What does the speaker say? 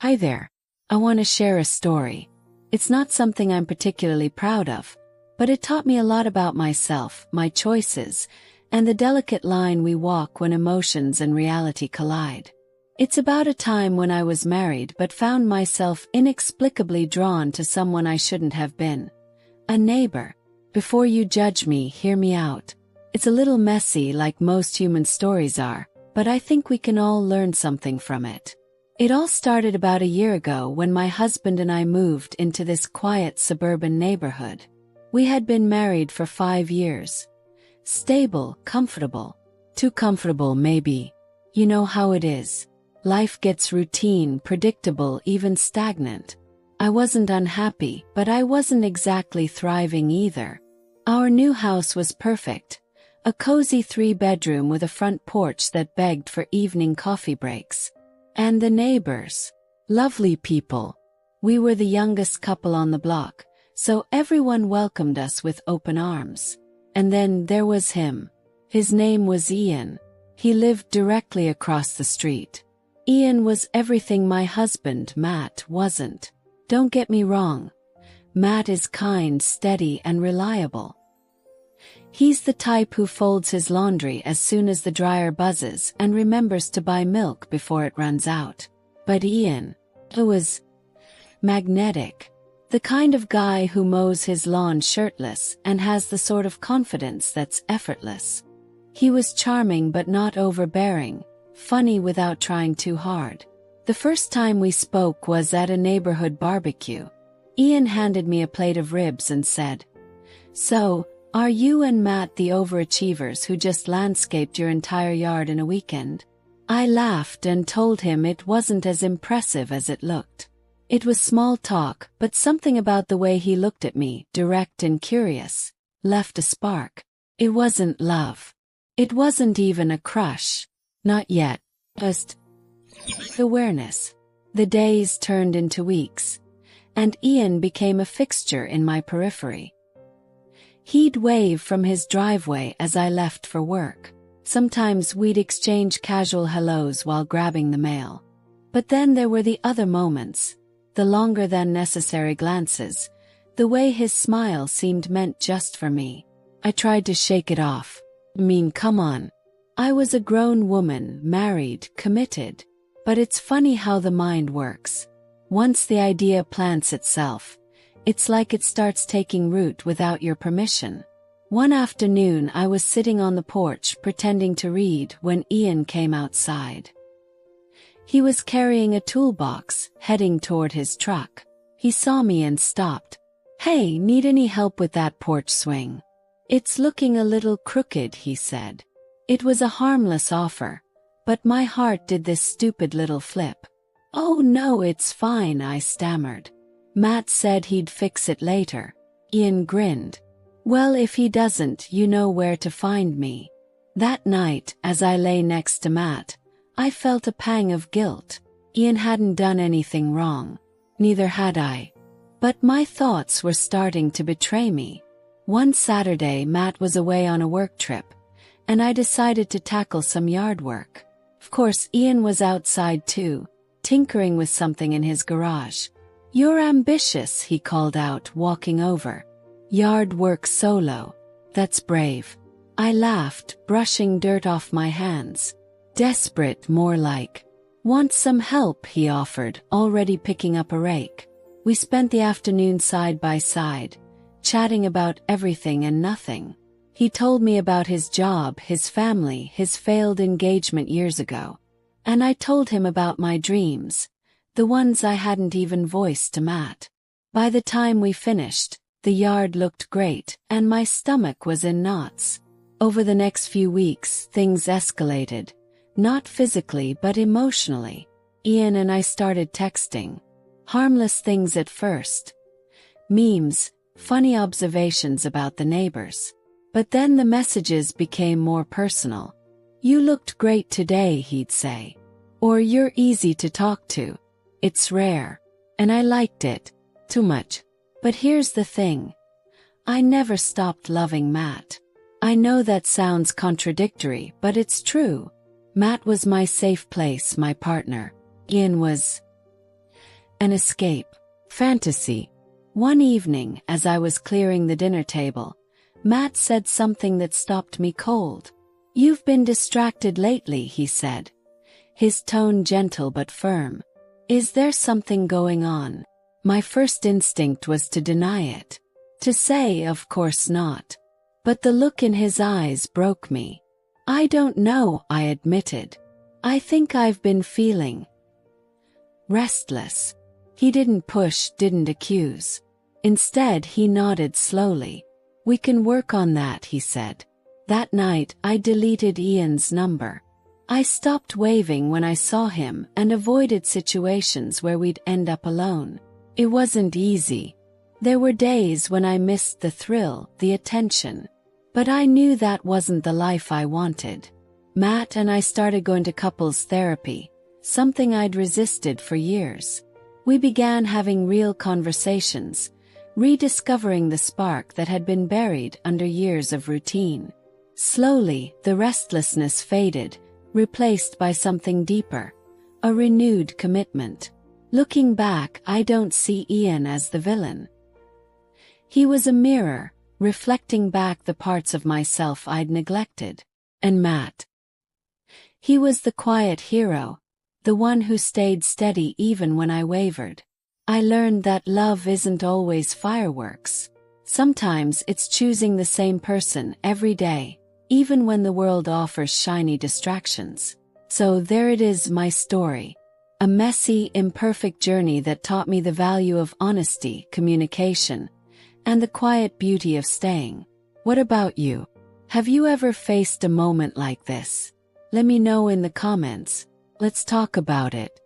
Hi there. I want to share a story. It's not something I'm particularly proud of, but it taught me a lot about myself, my choices, and the delicate line we walk when emotions and reality collide. It's about a time when I was married but found myself inexplicably drawn to someone I shouldn't have been. A neighbor. Before you judge me, hear me out. It's a little messy like most human stories are, but I think we can all learn something from it. It all started about a year ago when my husband and I moved into this quiet suburban neighborhood. We had been married for 5 years. Stable, comfortable. Too comfortable, maybe. You know how it is. Life gets routine, predictable, even stagnant. I wasn't unhappy, but I wasn't exactly thriving either. Our new house was perfect. A cozy 3-bedroom with a front porch that begged for evening coffee breaks. And the neighbors. Lovely people. We were the youngest couple on the block, so everyone welcomed us with open arms. And then there was him. His name was Ian. He lived directly across the street. Ian was everything my husband, Matt, wasn't. Don't get me wrong. Matt is kind, steady, and reliable. He's the type who folds his laundry as soon as the dryer buzzes and remembers to buy milk before it runs out. But Ian, who was magnetic. The kind of guy who mows his lawn shirtless and has the sort of confidence that's effortless. He was charming but not overbearing, funny without trying too hard. The first time we spoke was at a neighborhood barbecue. Ian handed me a plate of ribs and said, "So, are you and Matt the overachievers who just landscaped your entire yard in a weekend?" I laughed and told him it wasn't as impressive as it looked. It was small talk, but something about the way he looked at me, direct and curious, left a spark. It wasn't love. It wasn't even a crush. Not yet. Just awareness. The days turned into weeks, and Ian became a fixture in my periphery. He'd wave from his driveway as I left for work. Sometimes we'd exchange casual hellos while grabbing the mail. But then there were the other moments, the longer than necessary glances, the way his smile seemed meant just for me. I tried to shake it off. Come on. I was a grown woman, married, committed. But it's funny how the mind works. Once the idea plants itself, it's like it starts taking root without your permission. One afternoon I was sitting on the porch pretending to read when Ian came outside. He was carrying a toolbox, heading toward his truck. He saw me and stopped. "Hey, need any help with that porch swing? It's looking a little crooked," he said. It was a harmless offer, but my heart did this stupid little flip. "Oh no, it's fine," I stammered. "Matt said he'd fix it later." Ian grinned. "Well, if he doesn't, you know where to find me." That night, as I lay next to Matt, I felt a pang of guilt. Ian hadn't done anything wrong. Neither had I. But my thoughts were starting to betray me. One Saturday, Matt was away on a work trip, and I decided to tackle some yard work. Of course, Ian was outside too, tinkering with something in his garage. "You're ambitious," he called out, walking over. "Yard work solo. That's brave." I laughed, brushing dirt off my hands. Desperate, more like. "Want some help?" he offered, already picking up a rake. We spent the afternoon side by side, chatting about everything and nothing. He told me about his job, his family, his failed engagement years ago. And I told him about my dreams, the ones I hadn't even voiced to Matt. By the time we finished, the yard looked great, and my stomach was in knots. Over the next few weeks, things escalated. Not physically, but emotionally. Ian and I started texting. Harmless things at first. Memes, funny observations about the neighbors. But then the messages became more personal. "You looked great today," he'd say. Or, "You're easy to talk to." It's rare. And I liked it. Too much. But here's the thing. I never stopped loving Matt. I know that sounds contradictory, but it's true. Matt was my safe place, my partner. Ian was An escape. Fantasy. One evening, as I was clearing the dinner table, Matt said something that stopped me cold. "You've been distracted lately," he said, his tone gentle but firm. "Is there something going on?" My first instinct was to deny it. To say, "Of course not." But the look in his eyes broke me. "I don't know," I admitted. "I think I've been feeling restless." He didn't push, didn't accuse. Instead, he nodded slowly. "We can work on that," he said. That night, I deleted Ian's number. I stopped waving when I saw him and avoided situations where we'd end up alone. It wasn't easy. There were days when I missed the thrill, the attention. But I knew that wasn't the life I wanted. Matt and I started going to couples therapy, something I'd resisted for years. We began having real conversations, rediscovering the spark that had been buried under years of routine. Slowly, the restlessness faded, replaced by something deeper, a renewed commitment. Looking back, I don't see Ian as the villain. He was a mirror, reflecting back the parts of myself I'd neglected. And Matt? He was the quiet hero, the one who stayed steady even when I wavered. I learned that love isn't always fireworks. Sometimes it's choosing the same person every day, even when the world offers shiny distractions. So there it is, my story. A messy, imperfect journey that taught me the value of honesty, communication, and the quiet beauty of staying. What about you? Have you ever faced a moment like this? Let me know in the comments. Let's talk about it.